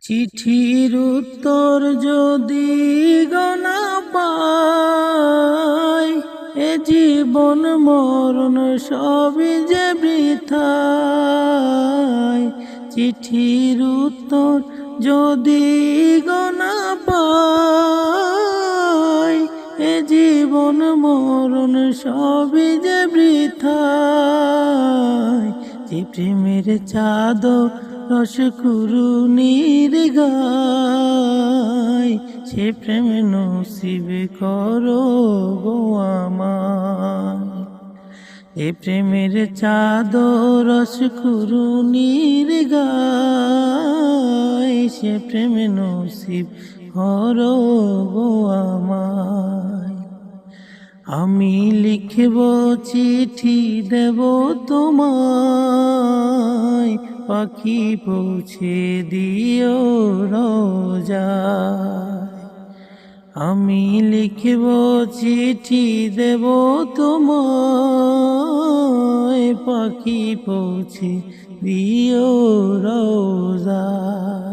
চিঠির উত্তর যদি গনা পাই, এ জীবন মরণ সবই যে বৃথায়। চিঠির উত্তর যদি গনা পাই, এ জীবন মরণ সবই যে বৃথায়। যে প্রেমের চাদর রসকুরুনির গায়, সে প্রেম নসিব করো গো আমায়। এ প্রেমের চাদর রসকুরুনির গায়, সে প্রেম নসিব করো গো আমায়। আমি লিখব চিঠি দেব তোমায়, পাখি পৌঁছে দিও রোজায়। আমি লিখব চিঠি দেব তোমায়, পাখি পৌঁছে দিও রোজায়।